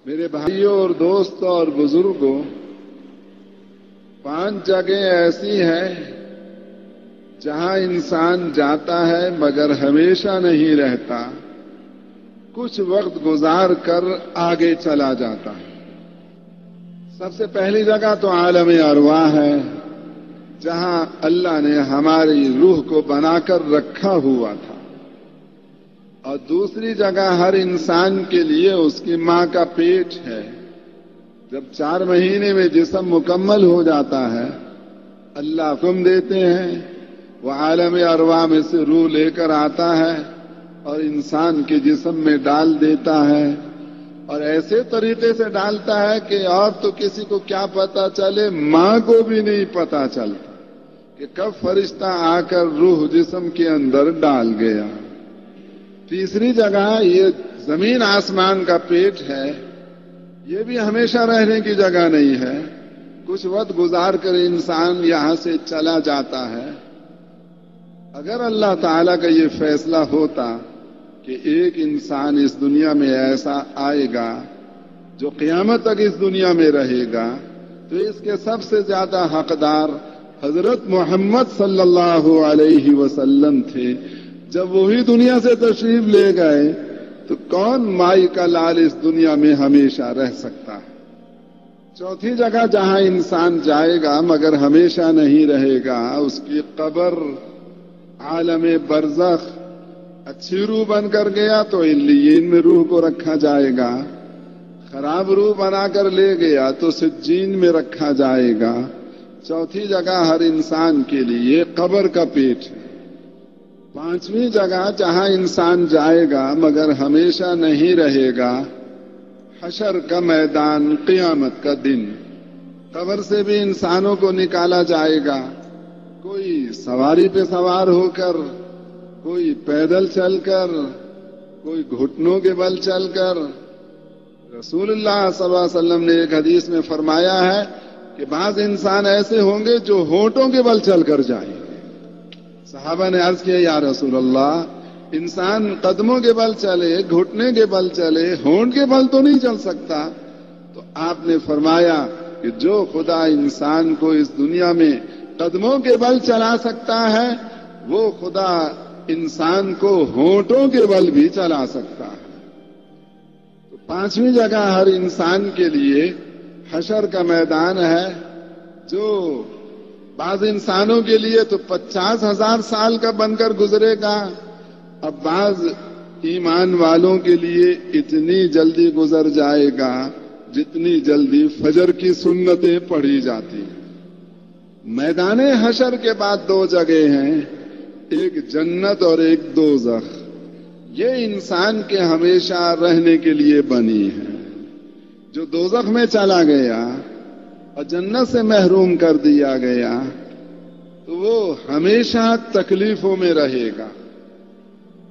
میرے بھائیوں اور دوستوں اور بزرگوں، 5 جگہیں ایسی ہیں جہاں انسان جاتا ہے مگر ہمیشہ نہیں رہتا، کچھ وقت گزار کر آگے چلا جاتا ہے۔ سب سے پہلی جگہ تو عالم ارواح ہے، جہاں اللہ نے ہماری روح کو بنا کر رکھا ہوا تھا، اور دوسری جگہ ہر انسان کے لیے اس کی ماں کا پیٹ ہے۔ جب 4 مہینے میں جسم مکمل ہو جاتا ہے، اللہ حکم دیتے ہیں، وہ عالم ارواح میں سے روح لے کر آتا ہے اور انسان کے جسم میں ڈال دیتا ہے، اور ایسے طریقے سے ڈالتا ہے کہ اور تو کسی کو کیا پتا چلے، ماں کو بھی نہیں پتا چلتا کہ کب فرشتہ آ کر روح جسم کے اندر ڈال گیا۔ تیسری جگہ یہ زمین آسمان کا پیٹ ہے، یہ بھی ہمیشہ رہنے کی جگہ نہیں ہے، کچھ وقت گزار کر انسان یہاں سے چلا جاتا ہے۔ اگر اللہ تعالیٰ کا یہ فیصلہ ہوتا کہ ایک انسان اس دنیا میں ایسا آئے گا جو قیامت تک اس دنیا میں رہے گا، تو اس کے سب سے زیادہ حقدار حضرت محمد صلی اللہ علیہ وسلم تھے۔ جب وہی دنیا سے تشریف لے گئے تو کون مائی کا لال اس دنیا میں ہمیشہ رہ سکتا ہے؟ چوتھی جگہ جہاں انسان جائے گا مگر ہمیشہ نہیں رہے گا، اس کی قبر عالم برزخ۔ اچھی روح بن کر گیا تو علیین میں روح کو رکھا جائے گا، خراب روح بنا کر لے گیا تو سجین میں رکھا جائے گا۔ چوتھی جگہ ہر انسان کے لیے قبر کا پیٹ ہے۔ 5ویں جگہ جہاں انسان جائے گا مگر ہمیشہ نہیں رہے گا، حشر کا میدان، قیامت کا دن۔ قبر سے بھی انسانوں کو نکالا جائے گا، کوئی سواری پہ سوار ہو کر، کوئی پیدل چل کر، کوئی گھٹنوں کے بل چل کر۔ رسول اللہ صلی اللہ علیہ وسلم نے ایک حدیث میں فرمایا ہے کہ بعض انسان ایسے ہوں گے جو ہونٹوں کے بل چل کر جائیں گے۔ صحابہ نے عرض کیا، یا رسول اللہ، انسان قدموں کے بل چلے، گھٹنے کے بل چلے، ہونٹ کے بل تو نہیں چل سکتا؟ تو آپ نے فرمایا کہ جو خدا انسان کو اس دنیا میں قدموں کے بل چلا سکتا ہے، وہ خدا انسان کو ہونٹوں کے بل بھی چلا سکتا ہے۔ تو 5ویں جگہ ہر انسان کے لیے حشر کا میدان ہے، جو بعض انسانوں کے لیے تو 50,000 سال کا بن کر گزرے گا، اب بعض ایمان والوں کے لیے اتنی جلدی گزر جائے گا جتنی جلدی فجر کی سنتیں پڑھی جاتی ہیں۔ میدان حشر کے بعد 2 جگہیں ہیں، ایک جنت اور ایک دوزخ۔ یہ انسان کے ہمیشہ رہنے کے لیے بنی ہے۔ جو دوزخ میں چلا گیا اور جنت سے محروم کر دیا گیا تو وہ ہمیشہ تکلیفوں میں رہے گا۔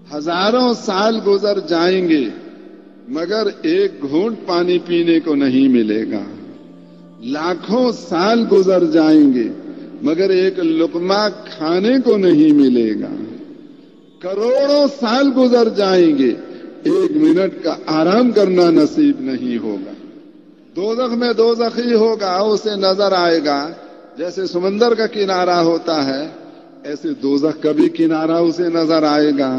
ہزاروں سال گزر جائیں گے مگر ایک گھونٹ پانی پینے کو نہیں ملے گا، لاکھوں سال گزر جائیں گے مگر ایک لقمہ کھانے کو نہیں ملے گا، کروڑوں سال گزر جائیں گے، 1 منٹ کا آرام کرنا نصیب نہیں ہوگا۔ دوزخ میں دوزخی ہوگا، اسے نظر آئے گا جیسے سمندر کا کنارہ ہوتا ہے، ایسے دوزخ کا بھی کنارہ اسے نظر آئے گا،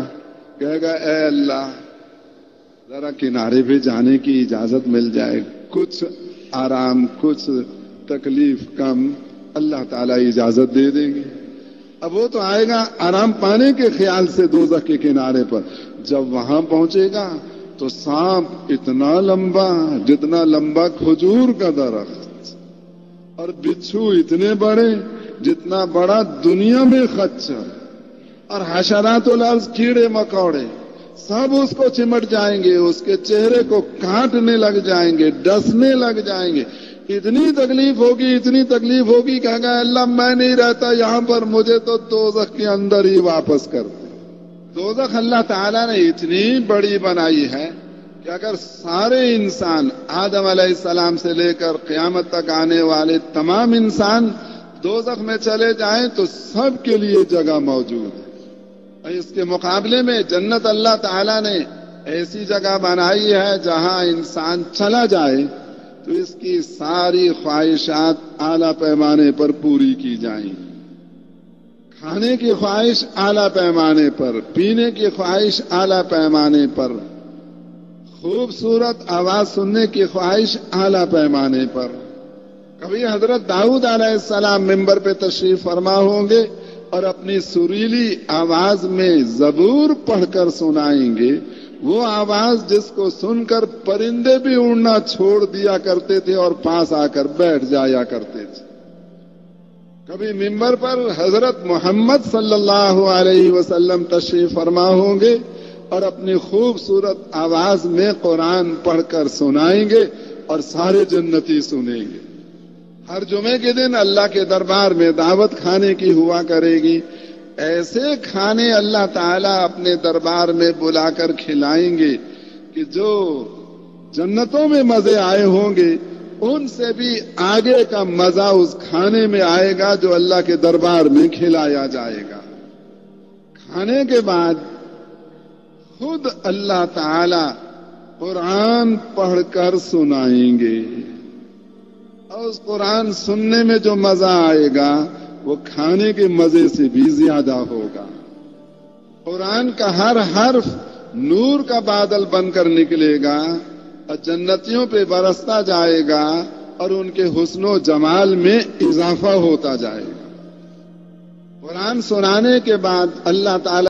کہے گا اے اللہ ذرا کنارے پہ جانے کی اجازت مل جائے، کچھ آرام، کچھ تکلیف کم، اللہ تعالیٰ اجازت دے دیں گے۔ اب وہ تو آئے گا آرام پانے کے خیال سے دوزخ کے کنارے پر، جب وہاں پہنچے گا تو سانپ اتنا لمبا جتنا لمبا کھجور کا درخت، اور بچھو اتنے بڑے جتنا بڑا دنیا میں خچر، اور حشرات الارض، کیڑے مکوڑے سب اس کو چمٹ جائیں گے، اس کے چہرے کو کاٹنے لگ جائیں گے، ڈسنے لگ جائیں گے۔ اتنی تکلیف ہوگی، اتنی تکلیف ہوگی کہ کہا اللہ میں نہیں رہتا یہاں پر، مجھے تو دوزخ کے اندر ہی واپس کر دے۔ دوزخ اللہ تعالیٰ نے اتنی بڑی بنائی ہے کہ اگر سارے انسان آدم علیہ السلام سے لے کر قیامت تک آنے والے تمام انسان دوزخ میں چلے جائیں تو سب کے لیے جگہ موجود ہے۔ اس کے مقابلے میں جنت اللہ تعالیٰ نے ایسی جگہ بنائی ہے جہاں انسان چلا جائے تو اس کی ساری خواہشات اعلیٰ پیمانے پر پوری کی جائیں. کھانے کی خواہش اعلیٰ پیمانے پر، پینے کی خواہش اعلیٰ پیمانے پر، خوبصورت آواز سننے کی خواہش اعلیٰ پیمانے پر. کبھی حضرت داؤد علیہ السلام ممبر پہ تشریف فرما ہوں گے اور اپنی سریلی آواز میں زبور پڑھ کر سنائیں گے. وہ آواز جس کو سن کر پرندے بھی اڑنا چھوڑ دیا کرتے تھے اور پاس آ کر بیٹھ جایا کرتے تھے. کبھی ممبر پر حضرت محمد صلی اللہ علیہ وسلم تشریف فرما ہوں گے اور اپنی خوبصورت آواز میں قرآن پڑھ کر سنائیں گے اور سارے جنتی سنیں گے. ہر جمعے کے دن اللہ کے دربار میں دعوت کھانے کی ہوا کرے گی. ایسے کھانے اللہ تعالیٰ اپنے دربار میں بلا کر کھلائیں گے کہ جو جنتوں میں مزے آئے ہوں گے ان سے بھی آگے کا مزہ اس کھانے میں آئے گا جو اللہ کے دربار میں کھلایا جائے گا. کھانے کے بعد خود اللہ تعالی قرآن پڑھ کر سنائیں گے اور اس قرآن سننے میں جو مزہ آئے گا وہ کھانے کے مزے سے بھی زیادہ ہوگا. قرآن کا ہر حرف نور کا بادل بن کر نکلے گا اور جنتیوں پہ برستا جائے گا اور ان کے حسن و جمال میں اضافہ ہوتا جائے گا. قرآن سنانے کے بعد اللہ تعالی